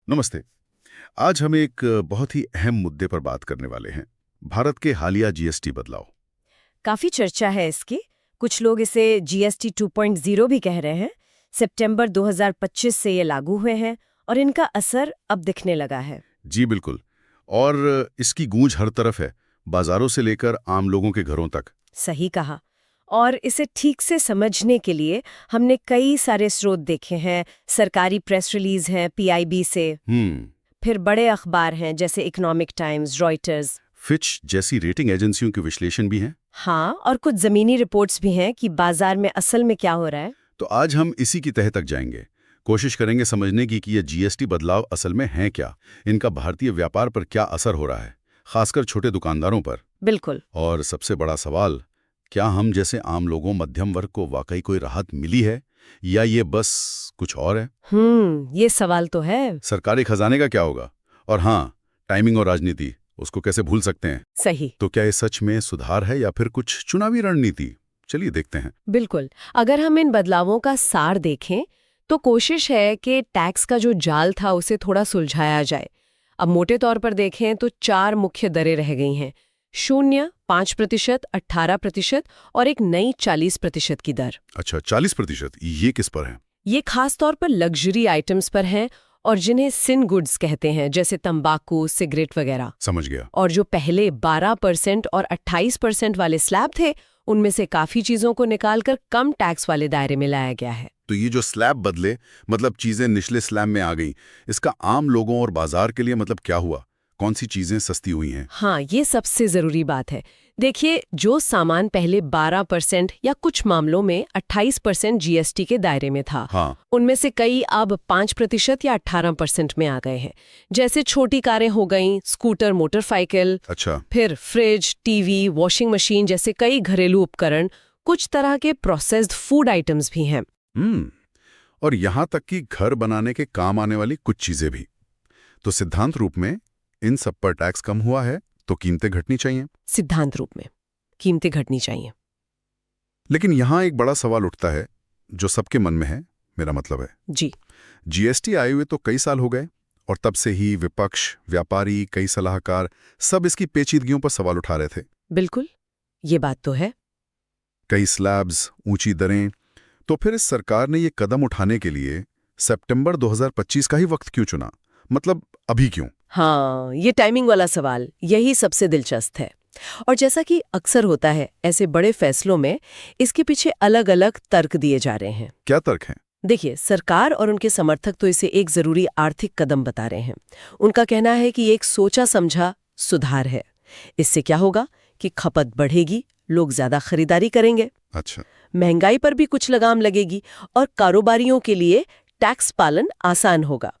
नमस्ते। आज हम एक बहुत ही अहम मुद्दे पर बात करने वाले हैं। भारत के हालिया जीएसटी बदलाव। काफी चर्चा है इसकी। कुछ लोग इसे जीएसटी 2.0 भी कह रहे हैं। सितंबर 2025 से ये लागू हुए हैं और इनका असर अब दिखने लगा है। जी बिल्कुल। और इसकी गूंज हर तरफ है, बाजारों से लेकर आम लोगों के घरों तक। सही कहा। और इसे ठीक से समझने के लिए हमने कई सारे स्रोत देखे हैं। सरकारी प्रेस रिलीज हैं पीआईबी से, फिर बड़े अखबार हैं जैसे इकोनॉमिक टाइम्स, रॉयटर्स। फिच जैसी रेटिंग एजेंसियों के विश्लेषण भी हैं। हाँ, और कुछ जमीनी रिपोर्ट्स भी हैं कि बाजार में असल में क्या हो रहा है। तो आज हम इसी की तह तक जाएंगे। कोशिश करेंगे समझने की कि ये जीएसटी बदलाव असल में हैं क्या, इनका भारतीय व्यापार पर क्या असर हो रहा है, खासकर छोटे दुकानदारों पर। बिल्कुल। और सबसे बड़ा सवाल, क्या हम जैसे आम लोगों, मध्यम वर्ग को वाकई कोई राहत मिली है या ये बस कुछ और है? ये सवाल तो है। सरकारी खजाने का क्या होगा? और हाँ, टाइमिंग और राजनीति, उसको कैसे भूल सकते हैं? सही। तो क्या ये सच में सुधार है या फिर कुछ चुनावी रणनीति? चलिए देखते हैं। बिल्कुल। अगर हम इन बदलावों का सार देखें तो कोशिश है कि टैक्स का जो जाल था उसे थोड़ा सुलझाया जाए। अब मोटे तौर पर देखें तो 4 मुख्य दरें रह गई हैं: 0, 5%, 18% और एक नई 40% की दर। अच्छा, 40%? ये किस पर है? ये खास तौर पर लग्जरी आइटम्स पर हैं और जिन्हें सिन गुड्स कहते हैं, जैसे तंबाकू, सिगरेट वगैरह। समझ गया। और जो पहले 12% और 28% वाले स्लैब थे, उनमें से काफी चीजों को निकालकर कम टैक्स वाले दायरे में लाया गया है। तो ये जो स्लैब बदले, मतलब चीजें निचले स्लैब में आ गई, इसका आम लोगों और बाजार के लिए मतलब क्या हुआ? कौन सी चीजें सस्ती हुई हैं? हाँ, ये सबसे जरूरी बात है। देखिए, जो सामान पहले 12% या कुछ मामलों में 28% जीएसटी के दायरे में था, हाँ। उनमें से कई अब 5% या 18% में आ गए हैं। जैसे छोटी कारें हो गईं, स्कूटर, मोटरसाइकिल। अच्छा। फिर फ्रिज, टीवी, वॉशिंग मशीन जैसे कई घरेलू उपकरण, कुछ तरह के प्रोसेस्ड फूड आइटम्स भी हैं। और यहां तक कि घर बनाने के काम आने वाली कुछ चीजें भी। तो सिद्धांत रूप में इन सब पर टैक्स कम हुआ है तो कीमतें घटनी चाहिए। सिद्धांत रूप में कीमतें घटनी चाहिए। लेकिन यहां एक बड़ा सवाल उठता है जो सबके मन में है, मेरा मतलब है। जी। जीएसटी आए हुए तो कई साल हो गए और तब से ही विपक्ष, व्यापारी, कई सलाहकार सब इसकी पेचीदगियों पर सवाल उठा रहे थे। बिल्कुल, ये बात तो है। कई स्लैब्स, ऊंची दरें। तो फिर इस सरकार ने ये कदम उठाने के लिए सितंबर 2025 का ही वक्त क्यों चुना? मतलब अभी क्यों? हाँ, ये टाइमिंग वाला सवाल, यही सबसे दिलचस्प है। और जैसा कि अक्सर होता है ऐसे बड़े फैसलों में, इसके पीछे अलग-अलग तर्क दिए जा रहे हैं। क्या तर्क हैं? देखिए, सरकार और उनके समर्थक तो इसे एक जरूरी आर्थिक कदम बता रहे हैं। उनका कहना है कि ये एक सोचा समझा सुधार है। इससे क्या होगा कि खपत बढ़ेगी, लोग ज्यादा खरीदारी करेंगे। अच्छा। महंगाई पर भी कुछ लगाम लगेगी और कारोबारियों के लिए टैक्स पालन आसान होगा।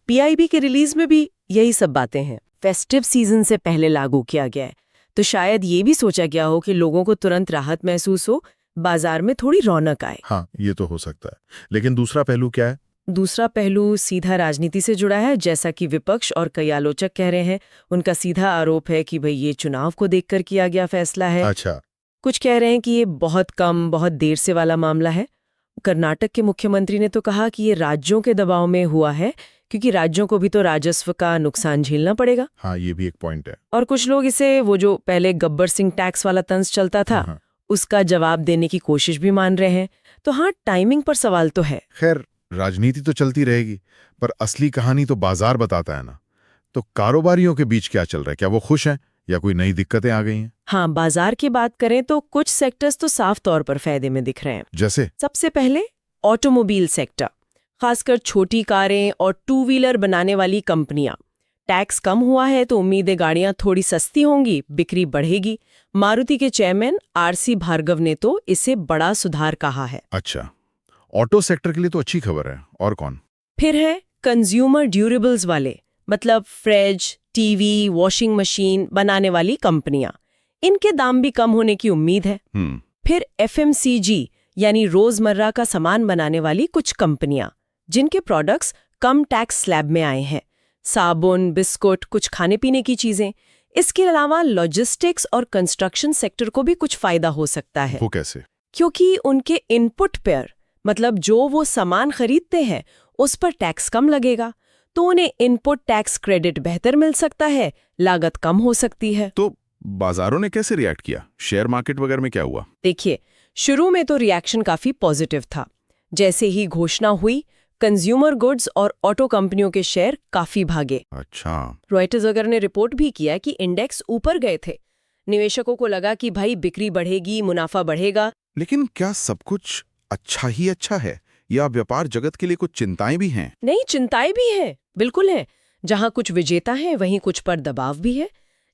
पीआईबी के रिलीज में भी यही सब बातें हैं। फेस्टिव सीजन से पहले लागू किया गया है, तो शायद ये भी सोचा गया हो कि लोगों को तुरंत राहत महसूस हो, बाजार में थोड़ी रौनक आए। हाँ, ये तो हो सकता है। लेकिन दूसरा पहलू क्या है? दूसरा पहलू सीधा राजनीति से जुड़ा है। जैसा कि विपक्ष और कई आलोचक कह रहे हैं, उनका सीधा आरोप है कि भाई ये चुनाव को देखकर किया गया फैसला है। अच्छा। कुछ कह रहे हैं कि ये बहुत कम, बहुत देर से वाला मामला है। कर्नाटक के मुख्यमंत्री ने तो कहा कि ये राज्यों के दबाव में हुआ है, क्योंकि राज्यों को भी तो राजस्व का नुकसान झेलना पड़ेगा। हाँ, ये भी एक पॉइंट है। और कुछ लोग इसे वो जो पहले गब्बर सिंह टैक्स वाला तंज चलता था, हाँ। उसका जवाब देने की कोशिश भी मान रहे हैं। तो हाँ, टाइमिंग पर सवाल तो है। खैर, राजनीति तो चलती रहेगी, पर असली कहानी तो बाजार बताता है ना। तो कारोबारियों के बीच क्या चल रहा है? क्या वो खुश हैं या कोई नई दिक्कतें आ गई हैं? हाँ, बाजार की बात करें तो कुछ सेक्टर्स तो साफ तौर पर फायदे में दिख रहे हैं। जैसे? सबसे पहले ऑटोमोबाइल सेक्टर, खासकर छोटी कारें और टू व्हीलर बनाने वाली कंपनियां। टैक्स कम हुआ है तो उम्मीद है गाड़ियां थोड़ी सस्ती होंगी, बिक्री बढ़ेगी। मारुति के चेयरमैन आरसी भार्गव ने तो इसे बड़ा सुधार कहा है। अच्छा, ऑटो सेक्टर के लिए तो अच्छी खबर है। और कौन? फिर है कंज्यूमर ड्यूरेबल्स वाले, मतलब फ्रिज, टीवी, वॉशिंग मशीन बनाने वाली कंपनियां। इनके दाम भी कम होने की उम्मीद है। फिर एफएमसीजी यानी रोजमर्रा का सामान बनाने वाली कुछ कंपनियां, जिनके प्रोडक्ट्स कम टैक्स स्लैब में आए हैं। साबुन, बिस्कुट, कुछ खाने पीने की चीजें। इसके अलावा लॉजिस्टिक्स और कंस्ट्रक्शन सेक्टर को भी कुछ फायदा हो सकता है। वो कैसे? क्योंकि उनके इनपुट पर, मतलब जो वो सामान खरीदते हैं, उस पर टैक्स कम लगेगा। तो उन्हें इनपुट टैक्स क्रेडिट बेहतर मिल सकता है, लागत कम हो सकती है। तो बाजारों ने कैसे रिएक्ट किया? शेयर मार्केट वगैरह में क्या हुआ? देखिए, शुरू में तो रिएक्शन काफी पॉजिटिव था। जैसे ही घोषणा हुई, कंज्यूमर गुड्स और ऑटो कंपनियों के शेयर काफी भागे। अच्छा। रॉयटर्स वगैरह ने रिपोर्ट भी किया कि इंडेक्स ऊपर गए थे। निवेशकों को लगा कि भाई बिक्री बढ़ेगी, मुनाफा बढ़ेगा। लेकिन क्या सब कुछ अच्छा ही अच्छा है, या व्यापार जगत के लिए कुछ चिंताएं भी हैं? नहीं, चिंताएं भी हैं, बिल्कुल है। जहां कुछ विजेता हैं वहीं कुछ पर दबाव भी है।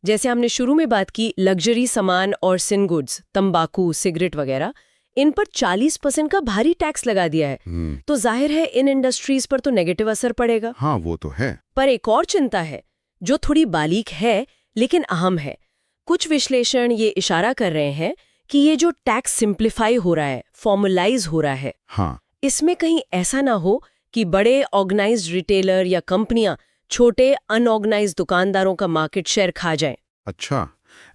जैसे हमने शुरू में बात की, लग्जरी सामान और सिन गुड्स, तंबाकू, सिगरेट वगैरह, इन पर 40% का भारी टैक्स लगा दिया है। तो जाहिर है इन इंडस्ट्रीज पर तो नेगेटिव असर पड़ेगा। हाँ, वो तो है। पर एक और चिंता है जो थोड़ी बारीक है लेकिन अहम है। कुछ विश्लेषण ये इशारा कर रहे हैं कि ये जो टैक्स सिंप्लीफाई हो रहा है, फॉर्मलाइज हो रहा है, हाँ, इसमें कहीं ऐसा ना हो कि बड़े ऑर्गेनाइज्ड रिटेलर या कंपनियां छोटे अनऑर्गेनाइज्ड दुकानदारों का मार्केट शेयर खा जाएं। अच्छा,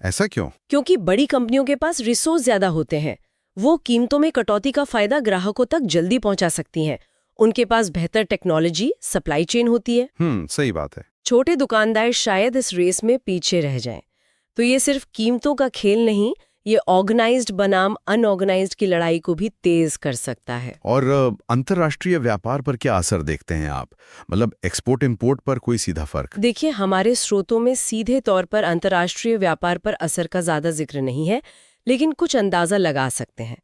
ऐसा क्यों? क्योंकि बड़ी कंपनियों के पास रिसोर्स ज्यादा होते हैं। वो कीमतों में कटौती का फायदा ग्राहकों तक जल्दी पहुंचा सकती हैं। उनके पास बेहतर टेक्नोलॉजी, सप्लाई चेन होती है। सही बात है। छोटे दुकानदार शायद इस रेस में पीछे रह जाएं। तो ये सिर्फ कीमतों का खेल नहीं, ये ऑर्गेनाइज्ड बनाम अनऑर्गेनाइज्ड की लड़ाई को भी तेज कर सकता है। और अंतर्राष्ट्रीय व्यापार पर क्या असर देखते हैं आप? मतलब एक्सपोर्ट इंपोर्ट पर कोई सीधा फर्क? देखिए, हमारे स्रोतों में सीधे तौर पर अंतर्राष्ट्रीय व्यापार पर असर का ज्यादा जिक्र नहीं है, लेकिन कुछ अंदाजा लगा सकते हैं।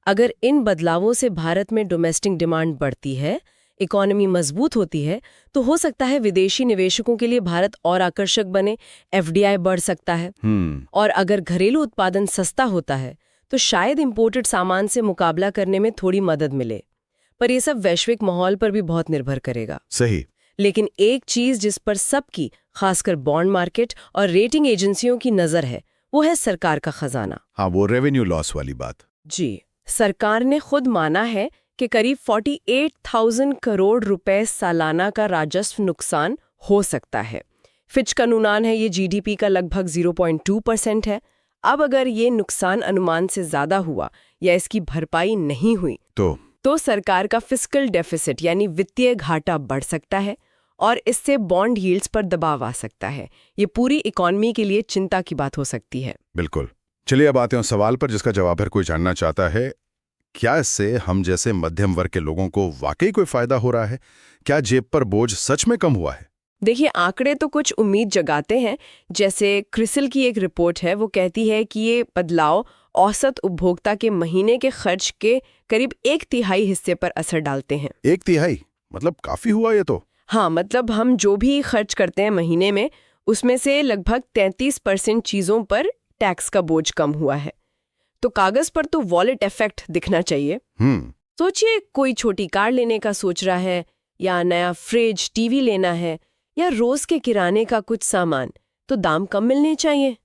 अगर इन बदलावों से भारत में डोमेस्टिक डिमांड बढ़ती है, इकोनॉमी मजबूत होती है, तो हो सकता है विदेशी निवेशकों के लिए भारत और आकर्षक बने, एफडीआई बढ़ सकता है। और अगर घरेलू उत्पादन सस्ता होता है तो शायद इंपोर्टेड सामान से मुकाबला करने में थोड़ी मदद मिले। पर यह सब वैश्विक माहौल पर भी बहुत निर्भर करेगा। सही। लेकिन एक चीज जिस पर सबकी, खासकर बॉन्ड मार्केट और रेटिंग एजेंसियों की नजर है, वो है सरकार का खजाना। हाँ, वो रेवेन्यू लॉस वाली बात। जी, सरकार ने खुद माना है कि करीब 48,000 करोड़ रुपए सालाना का राजस्व नुकसान हो सकता है। फिच का अनुमान है ये जीडीपी का लगभग 0.2% है। अब अगर ये नुकसान अनुमान से ज्यादा हुआ या इसकी भरपाई नहीं हुई तो सरकार का फिस्कल डेफिसिट यानी वित्तीय घाटा बढ़ सकता है और इससे बॉन्ड यील्ड्स पर दबाव आ सकता है। ये पूरी इकोनॉमी के लिए चिंता की बात हो सकती है। बिल्कुल। चलिए अब आते हैं उस सवाल पर जिसका जवाब हर कोई जानना चाहता है। क्या इससे हम जैसे मध्यम वर्ग के लोगों को वाकई कोई फायदा हो रहा है? क्या जेब पर बोझ सच में कम हुआ है? देखिए, आंकड़े तो कुछ उम्मीद जगाते हैं। जैसे क्रिसिल की एक रिपोर्ट है, वो कहती है कि ये बदलाव औसत उपभोक्ता के महीने के खर्च के करीब 1/3 हिस्से पर असर डालते हैं। 1/3? मतलब काफी हुआ ये तो। हाँ, मतलब हम जो भी खर्च करते हैं महीने में, उसमें से लगभग 33% चीजों पर टैक्स का बोझ कम हुआ है। तो कागज पर तो वॉलेट इफेक्ट दिखना चाहिए। सोचिए, कोई छोटी कार लेने का सोच रहा है, या नया फ्रिज, टीवी लेना है, या रोज के किराने का कुछ सामान, तो दाम कम मिलने चाहिए।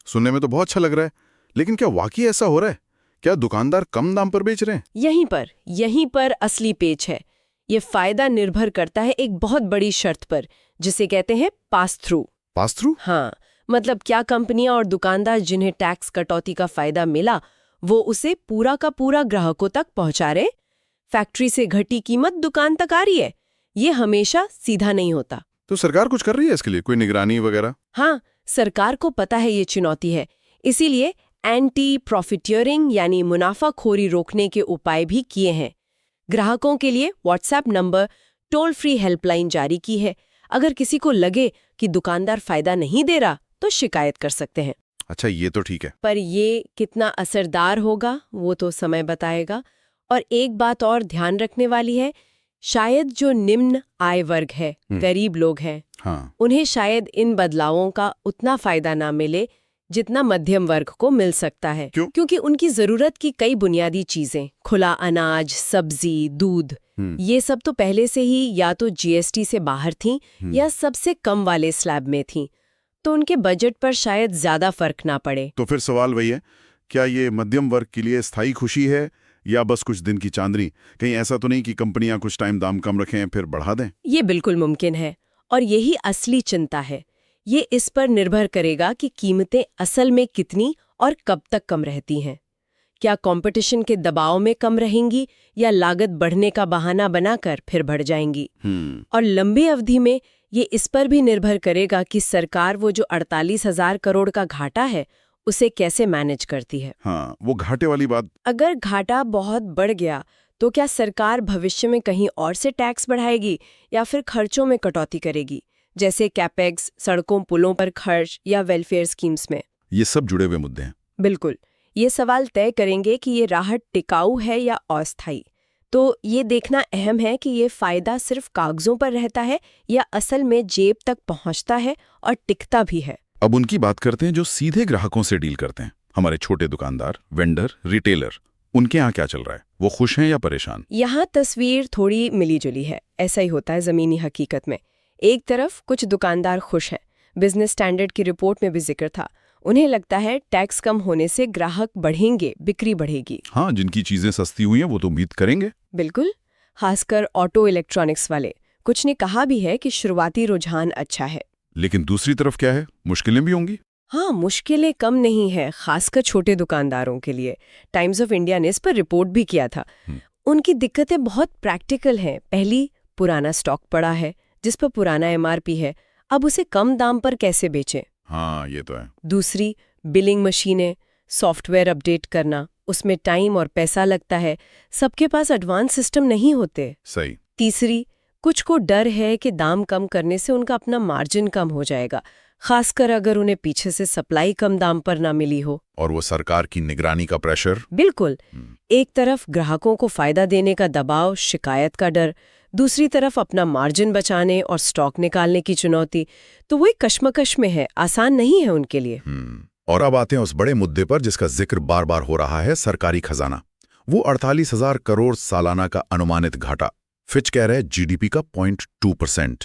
सुनने में तो बहुत अच्छा लग रहा है, लेकिन क्या वाकई ऐसा हो रहा है? क्या दुकानदार कम दाम पर बेच रहे हैं? यहीं पर असली पेच है। ये फायदा निर्भर करता है एक बहुत बड़ी शर्त पर, जिसे कहते हैं पास थ्रू। Pass through? हाँ, मतलब क्या कंपनियां और दुकानदार जिन्हें टैक्स कटौती का फायदा मिला, वो उसे पूरा का पूरा ग्राहकों तक पहुंचा रहे। फैक्ट्री से घटी कीमत दुकान तक आ रही है। ये हमेशा सीधा नहीं होता। तो सरकार कुछ कर रही है इसके लिए, कोई निगरानी वगैरह? हाँ, सरकार को पता है ये चुनौती है, इसीलिए एंटी प्रॉफिटियरिंग यानी मुनाफाखोरी रोकने के उपाय भी किए हैं। ग्राहकों के लिए WhatsApp number, toll free helpline जारी की है। अगर किसी को लगे कि दुकानदार फायदा नहीं दे रहा तो शिकायत कर सकते हैं। अच्छा, ये तो ठीक है। पर ये कितना असरदार होगा वो तो समय बताएगा। और एक बात और ध्यान रखने वाली है, शायद जो निम्न आय वर्ग है, गरीब लोग हैं, हाँ, उन्हें शायद इन बदलावों का उतना फायदा ना मिले जितना मध्यम वर्ग को मिल सकता है। क्यों? क्योंकि उनकी जरूरत की कई बुनियादी चीजें, खुला अनाज, सब्जी, दूध, ये सब तो पहले से ही या तो जीएसटी से बाहर थीं या सबसे कम वाले स्लैब में थीं, तो उनके बजट पर शायद ज्यादा फर्क ना पड़े। तो फिर सवाल वही है, क्या ये मध्यम वर्ग के लिए स्थायी खुशी है या बस कुछ दिन की चांदनी? कहीं ऐसा तो नहीं कि कंपनियां कुछ टाइम दाम कम रखें फिर बढ़ा दें? ये बिल्कुल मुमकिन है, और यही असली चिंता है। ये इस पर निर्भर करेगा कि कीमतें असल में कितनी और कब तक कम रहती हैं। क्या कंपटीशन के दबाव में कम रहेंगी या लागत बढ़ने का बहाना बनाकर फिर बढ़ जाएंगी? और लंबी अवधि में ये इस पर भी निर्भर करेगा कि सरकार वो जो 48,000 करोड़ का घाटा है उसे कैसे मैनेज करती है। हाँ, वो घाटे वाली बात। अगर घाटा बहुत बढ़ गया तो क्या सरकार भविष्य में कहीं और से टैक्स बढ़ाएगी या फिर खर्चों में कटौती करेगी, जैसे कैपेक्स, सड़कों पुलों पर खर्च या वेलफेयर स्कीम्स में? ये सब जुड़े हुए मुद्दे हैं। बिल्कुल, ये सवाल तय करेंगे कि ये राहत टिकाऊ है या अस्थायी। तो ये देखना अहम है कि ये फायदा सिर्फ कागजों पर रहता है या असल में जेब तक पहुंचता है और टिकता भी है। अब उनकी बात करते हैं जो सीधे ग्राहकों से डील करते हैं, हमारे छोटे दुकानदार, वेंडर, रिटेलर। उनके यहाँ क्या चल रहा है? वो खुश हैं या परेशान? यहाँ तस्वीर थोड़ी मिली-जुली है। ऐसा ही होता है ज़मीनी हकीकत में। एक तरफ कुछ दुकानदार खुश हैं। बिजनेस स्टैंडर्ड की रिपोर्ट में भी जिक्र था। उन्हें लगता है टैक्स कम होने से ग्राहक बढ़ेंगे, बिक्री बढ़ेगी। हाँ, जिनकी चीजें सस्ती हुई हैं वो तो उम्मीद करेंगे। बिल्कुल, खासकर ऑटो इलेक्ट्रॉनिक्स वाले। कुछ ने कहा भी है कि शुरुआती रुझान अच्छा है। लेकिन दूसरी तरफ क्या है? मुश्किलें भी होंगी। हाँ, मुश्किलें कम नहीं है, खासकर छोटे दुकानदारों के लिए। टाइम्स ऑफ इंडिया ने इस पर रिपोर्ट भी किया था। उनकी दिक्कतें बहुत प्रैक्टिकल हैं। पहली, पुराना स्टॉक पड़ा है जिस पर पुराना एमआरपी है, अब उसे कम दाम पर कैसे बेचें? हाँ, ये तो है। दूसरी, बिलिंग मशीनें, सॉफ्टवेयर अपडेट करना, उसमें टाइम और पैसा लगता है। सबके पास एडवांस सिस्टम नहीं होते। सही। तीसरी, कुछ को डर है कि दाम कम करने से उनका अपना मार्जिन कम हो जाएगा, खासकर अगर उन्हें पीछे से सप्लाई कम दाम पर ना मिली हो। और वो सरकार की निगरानी का प्रेशर। बिल्कुल, एक तरफ ग्राहकों को फायदा देने का दबाव, शिकायत का डर, दूसरी तरफ अपना मार्जिन बचाने और स्टॉक निकालने की चुनौती। तो वो एक कश्मकश में है, आसान नहीं है उनके लिए। और अब आते हैं उस बड़े मुद्दे पर जिसका जिक्र बार बार हो रहा है, सरकारी खजाना। वो 48,000 करोड़ सालाना का अनुमानित घाटा। फिच कह रहे हैं जीडीपी का 0.2%।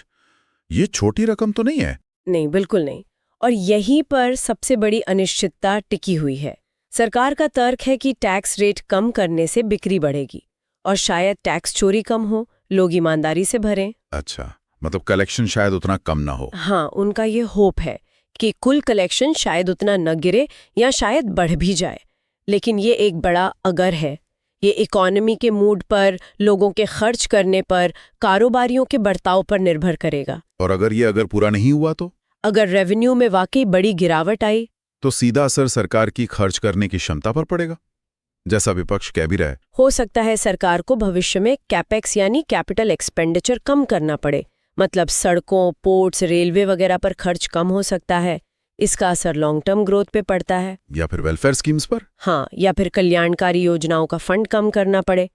ये छोटी रकम तो नहीं है। नहीं, बिल्कुल नहीं। और यहीं पर सबसे बड़ी अनिश्चितता टिकी हुई है। सरकार का तर्क है कि टैक्स रेट कम करने से बिक्री बढ़ेगी और शायद टैक्स चोरी कम हो, लोग ईमानदारी से भरें। अच्छा, मतलब कलेक्शन शायद उतना कम ना हो। हाँ, उनका ये होप है कि कुल कलेक्शन शायद उतना न गिरे या शायद बढ़ भी जाए। लेकिन ये एक बड़ा अगर है। ये इकोनॉमी के मूड पर, लोगों के खर्च करने पर, कारोबारियों के बर्ताव पर निर्भर करेगा। और अगर पूरा नहीं हुआ तो? अगर रेवेन्यू में वाकई बड़ी गिरावट आई तो सीधा असर सरकार की खर्च करने की क्षमता पर पड़ेगा, जैसा विपक्ष कह भी रहा है। हो सकता है सरकार को भविष्य में कैपेक्स यानी कैपिटल एक्सपेंडिचर कम करना पड़े। मतलब सड़कों, पोर्ट्स, रेलवे वगैरह पर खर्च कम हो सकता है। इसका असर लॉन्ग टर्म ग्रोथ पे पड़ता है। या फिर वेलफेयर स्कीम्स पर। हाँ, या फिर कल्याणकारी योजनाओं का फंड कम करना पड़े।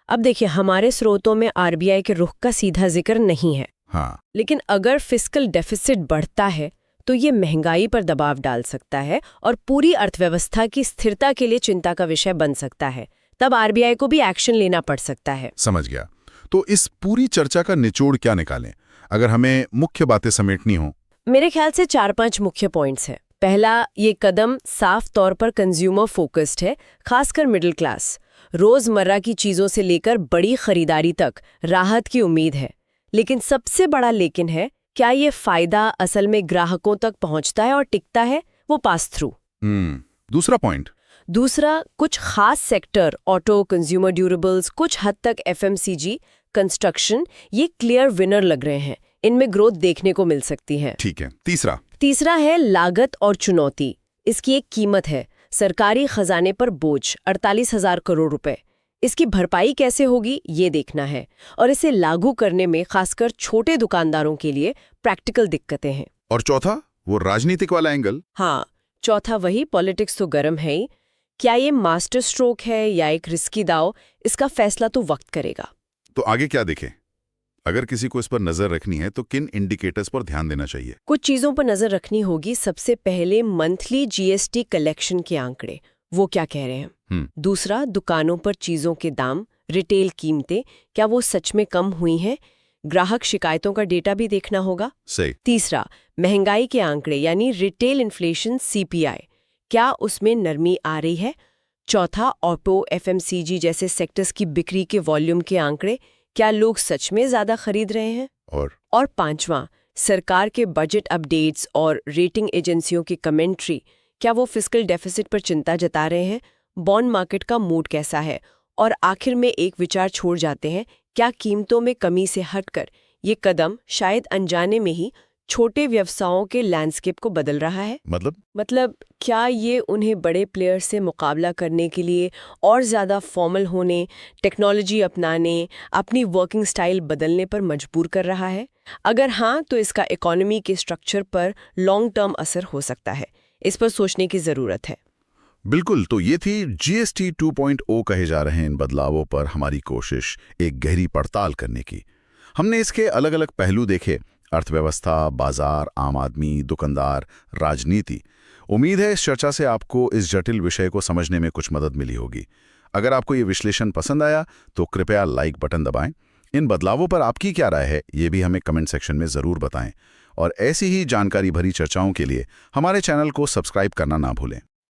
अब देखिए, हमारे स्रोतों में आरबीआई के रुख का सीधा जिक्र नहीं है। हाँ, लेकिन अगर फिस्कल डेफिसिट बढ़ता है तो ये महंगाई पर दबाव डाल सकता है और पूरी अर्थव्यवस्था की स्थिरता के लिए चिंता का विषय बन सकता है। तब आरबीआई को भी एक्शन लेना पड़ सकता है। समझ गया। तो इस पूरी चर्चा का निचोड़ क्या निकालें, अगर हमें मुख्य बातें समेटनी हो? मेरे ख्याल से 4-5 मुख्य पॉइंट्स हैं। पहला, ये कदम साफ तौर पर कंज्यूमर फोकस्ड है, खासकर मिडिल क्लास। रोजमर्रा की चीजों से लेकर बड़ी खरीदारी तक राहत की उम्मीद है। लेकिन सबसे बड़ा लेकिन है, क्या ये फायदा असल में ग्राहकों तक पहुंचता है और टिकता है? वो पास थ्रू। दूसरा पॉइंट। दूसरा, कुछ खास सेक्टर, ऑटो, कंज्यूमर ड्यूरेबल्स, कुछ हद तक एफएमसीजी, कंस्ट्रक्शन, ये क्लियर विनर लग रहे हैं। इनमें ग्रोथ देखने को मिल सकती है। ठीक है। तीसरा है लागत और चुनौती। इसकी एक कीमत है, सरकारी खजाने पर बोझ 48,000 करोड़ रुपए। इसकी भरपाई कैसे होगी ये देखना है, और इसे लागू करने में खासकर छोटे दुकानदारों के लिए प्रैक्टिकल दिक्कतें हैं। और चौथा, वो राजनीतिक वाला एंगल। हाँ, चौथा वही, पॉलिटिक्स तो गर्म है ही। क्या ये मास्टर स्ट्रोक है या एक रिस्की दाव, इसका फैसला तो वक्त करेगा। तो आगे क्या देखें? अगर किसी को इस पर नजर रखनी है तो किन इंडिकेटर्स पर ध्यान देना चाहिए? कुछ चीजों पर नजर रखनी होगी। सबसे पहले मंथली जीएसटी कलेक्शन के आंकड़े, वो क्या कह रहे हैं। दूसरा, दुकानों पर चीजों के दाम, रिटेल कीमतें, क्या वो सच में कम हुई हैं? ग्राहक शिकायतों का डेटा भी देखना होगा। सही। तीसरा, महंगाई के आंकड़े यानी रिटेल इन्फ्लेशन सीपीआई, क्या उसमें नरमी आ रही है? चौथा, ऑटो, एफएमसीजी जैसे सेक्टर्स की बिक्री के वॉल्यूम के आंकड़े, क्या लोग सच में ज्यादा खरीद रहे हैं? और पांचवां, सरकार के बजट अपडेट्स और रेटिंग एजेंसियों की कमेंट्री, क्या वो फिस्कल डेफिसिट पर चिंता जता रहे हैं? बॉन्ड मार्केट का मूड कैसा है, और आखिर में एक विचार छोड़ जाते हैं, क्या कीमतों में कमी से हटकर ये कदम शायद अनजाने में ही छोटे व्यवसायों के लैंडस्केप को बदल रहा है। मतलब क्या ये उन्हें बड़े प्लेयर से मुकाबला करने के लिए और ज़्यादा फॉर्मल होने, टेक्नोलॉजी अपनाने, अपनी वर्किंग स्टाइल बदलने पर मजबूर कर रहा है? अगर हाँ, तो इसका इकोनॉमी के स्ट्रक्चर पर लॉन्ग टर्म असर हो सकता है। इस पर सोचने की ज़रूरत है। बिल्कुल, तो ये थी जीएसटी 2.0 कहे जा रहे हैं इन बदलावों पर हमारी कोशिश, एक गहरी पड़ताल करने की। हमने इसके अलग अलग पहलू देखे, अर्थव्यवस्था, बाजार, आम आदमी, दुकानदार, राजनीति। उम्मीद है इस चर्चा से आपको इस जटिल विषय को समझने में कुछ मदद मिली होगी। अगर आपको ये विश्लेषण पसंद आया तो कृपया लाइक बटन दबाएं। इन बदलावों पर आपकी क्या राय है, ये भी हमें कमेंट सेक्शन में ज़रूर बताएं। और ऐसी ही जानकारी भरी चर्चाओं के लिए हमारे चैनल को सब्सक्राइब करना ना भूलें।